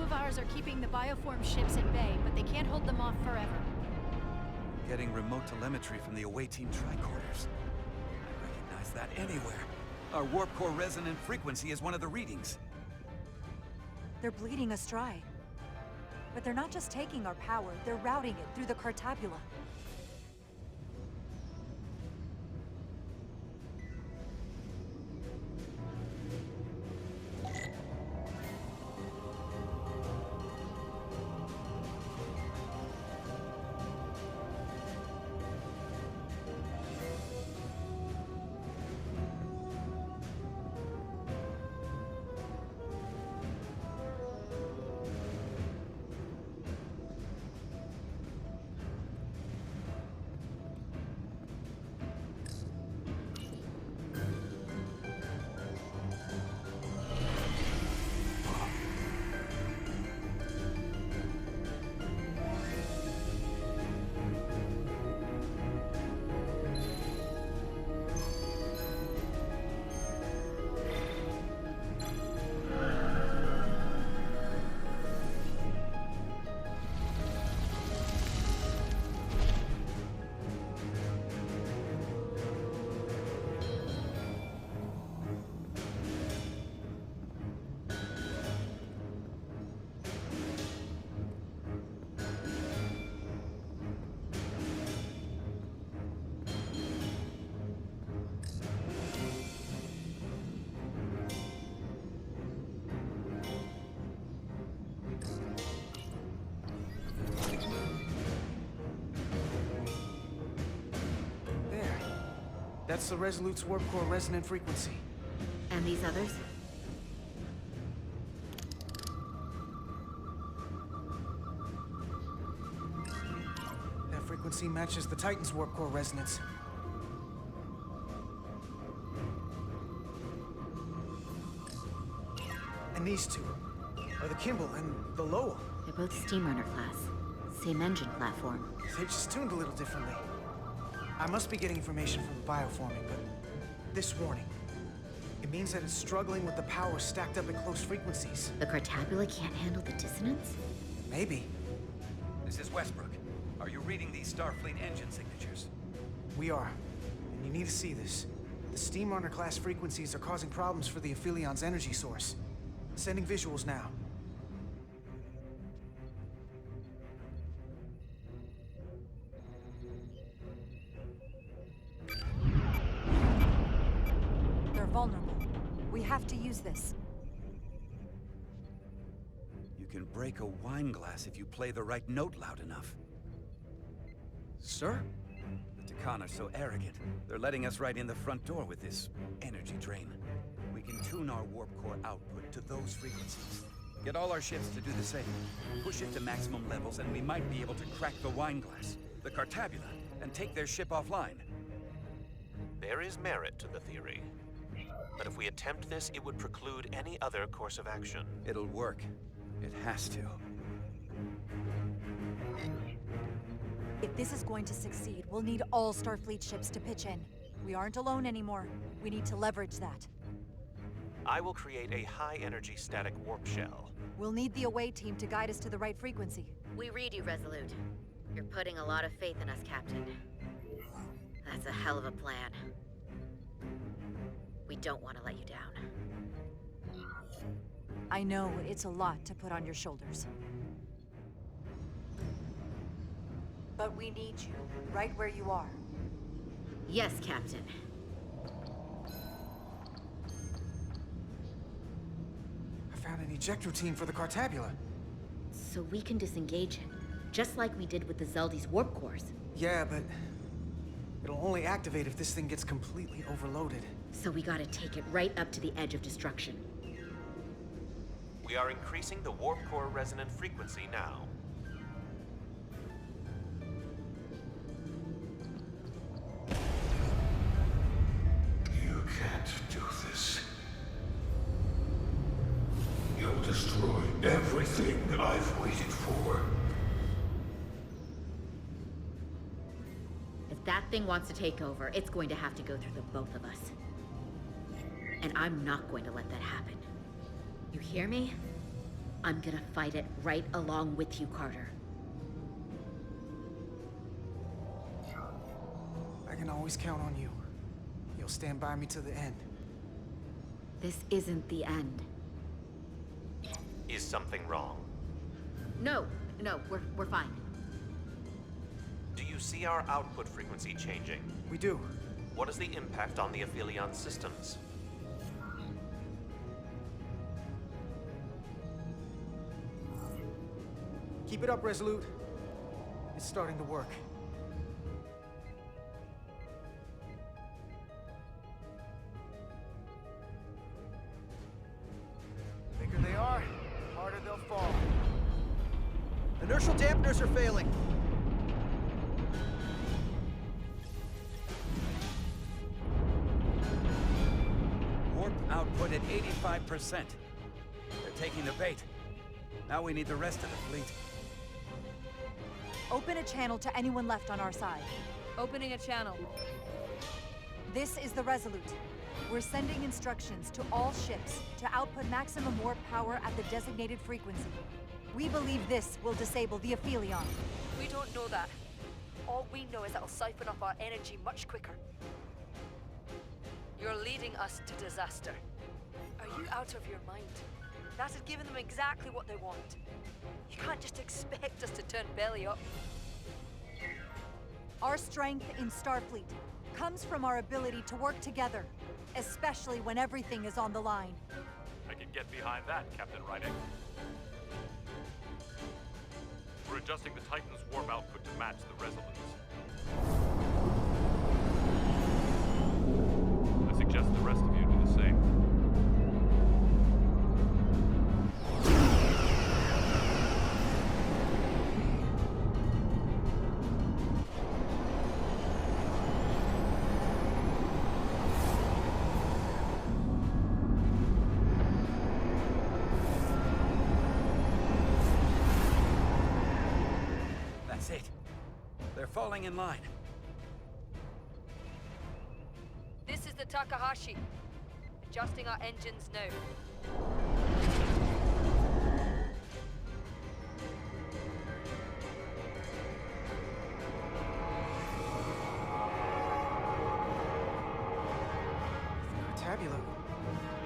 of ours are keeping the bioform ships at bay, but they can't hold them off forever. Getting remote telemetry from the away team tricorders. I recognize that anywhere. Our warp core resonant frequency is one of the readings. They're bleeding us dry. But they're not just taking our power, they're routing it through the Cartabula. That's the Resolute's warp core resonant frequency. And these others? That frequency matches the Titan's warp core resonance. And these two are the Kimball and the Lowell. They're both Steamrunner class. Same engine platform. They're just tuned a little differently. I must be getting information from the bioforming, but this warning, it means that it's struggling with the power stacked up at close frequencies. The Cartabula can't handle the dissonance? Maybe. This is Westbrook. Are you reading these Starfleet engine signatures? We are. And you need to see this. The Steamrunner class frequencies are causing problems for the Aphilion's energy source. Sending visuals now. Vulnerable. We have to use this. You can break a wine glass if you play the right note loud enough. Sir? The Takan are so arrogant. They're letting us right in the front door with this energy drain. We can tune our warp core output to those frequencies. Get all our ships to do the same. Push it to maximum levels and we might be able to crack the wine glass, the Cartabula, and take their ship offline. There is merit to the theory. But if we attempt this, it would preclude any other course of action. It'll work. It has to. If this is going to succeed, we'll need all Starfleet ships to pitch in. We aren't alone anymore. We need to leverage that. I will create a high-energy static warp shell. We'll need the away team to guide us to the right frequency. We read you, Resolute. You're putting a lot of faith in us, Captain. That's a hell of a plan. We don't want to let you down. I know it's a lot to put on your shoulders. But we need you, right where you are. Yes, Captain. I found an ejector team for the Cartabula. So we can disengage it, just like we did with the Zeldy's warp cores. Yeah, but it'll only activate if this thing gets completely overloaded. So we gotta take it right up to the edge of destruction. We are increasing the warp core resonant frequency now. You can't do this. You'll destroy everything I've waited for. If that thing wants to take over, it's going to have to go through the both of us. And I'm not going to let that happen. You hear me? I'm gonna fight it right along with you, Carter. I can always count on you. You'll stand by me to the end. This isn't the end. Is something wrong? No, we're fine. Do you see our output frequency changing? We do. What is the impact on the Aphelion systems? Keep it up, Resolute. It's starting to work. The bigger they are, the harder they'll fall. Inertial dampeners are failing. Warp output at 85%. They're taking the bait. Now we need the rest of the fleet. Open a channel to anyone left on our side. Opening a channel. This is the Resolute. We're sending instructions to all ships to output maximum warp power at the designated frequency. We believe this will disable the Aphelion. We don't know that. All we know is it'll siphon off our energy much quicker. You're leading us to disaster. Are you out of your mind? That has given them exactly what they want. You can't just expect us to turn belly up. Our strength in Starfleet comes from our ability to work together, especially when everything is on the line. I can get behind that, Captain Rydick. We're adjusting the Titan's warp output to match the Resolute's. I suggest the rest of you do the same. That's it. They're falling in line. This is the Takahashi. Adjusting our engines now. Tabula.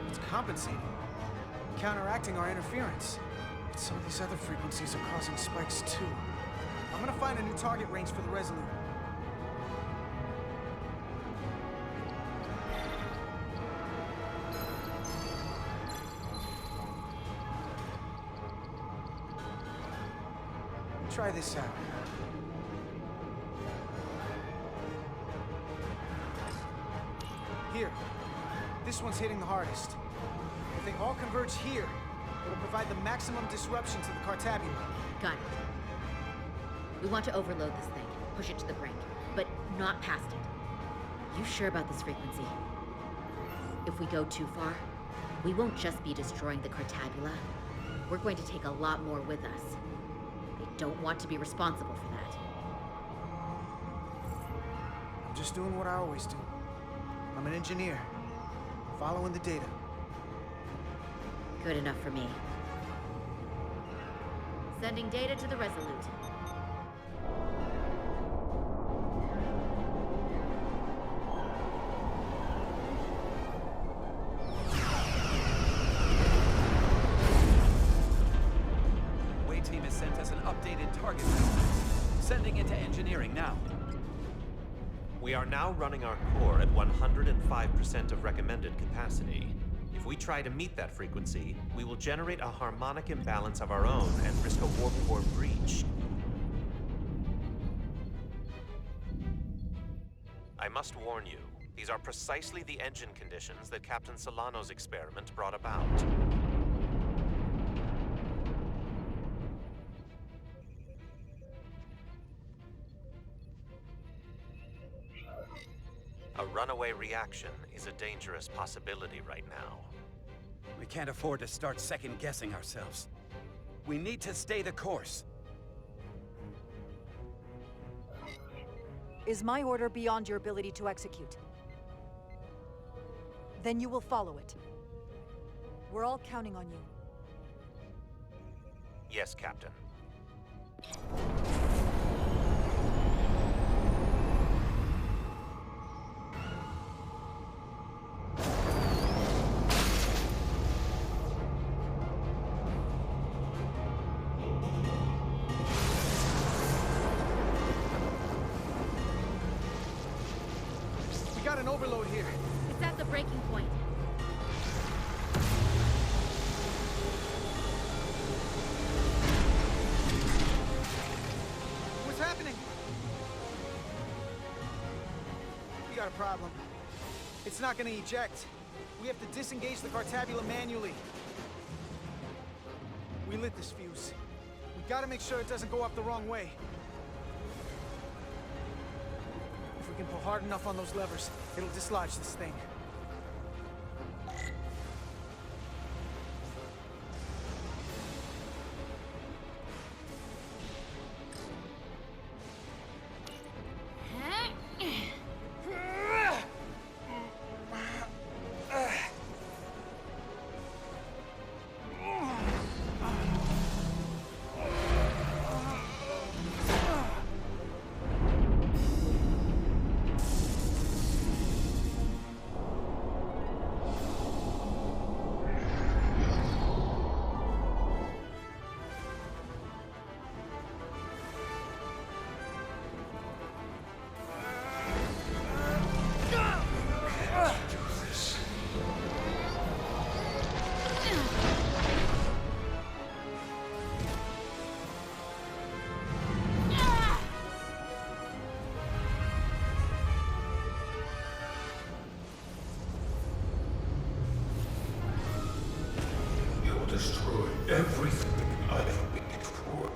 It's compensating. Counteracting our interference. But some of these other frequencies are causing spikes too. I'm gonna find a new target range for the Resolute. Try this out. Here. This one's hitting the hardest. If they all converge here, it'll provide the maximum disruption to the Cartabula. Got it. We want to overload this thing, push it to the brink, but not past it. You sure about this frequency? If we go too far, we won't just be destroying the Cartabula. We're going to take a lot more with us. I don't want to be responsible for that. I'm just doing what I always do. I'm an engineer, following the data. Good enough for me. Sending data to the Resolute. Way team has sent us an updated target sequence. Sending it to engineering now. We are now running our core at 105% of recommended capacity. If we try to meet that frequency, we will generate a harmonic imbalance of our own and risk a warp core breach. I must warn you, these are precisely the engine conditions that Captain Solano's experiment brought about. A runaway reaction is a dangerous possibility right now. We can't afford to start second-guessing ourselves. We need to stay the course. Is my order beyond your ability to execute? Then you will follow it. We're all counting on you. Yes, Captain. We got an overload here. It's at the breaking point. What's happening? We got a problem. It's not gonna eject. We have to disengage the Cartabula manually. We lit this fuse. We gotta make sure it doesn't go off the wrong way. If we can pull hard enough on those levers, it'll dislodge this thing. You'll destroy everything I've waited for.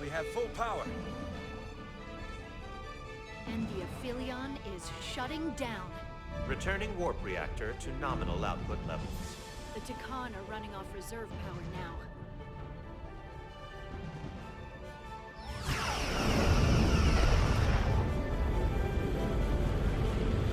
We have full power. And the Aphelion is shutting down. Returning warp reactor to nominal output levels. The Takan are running off reserve power now.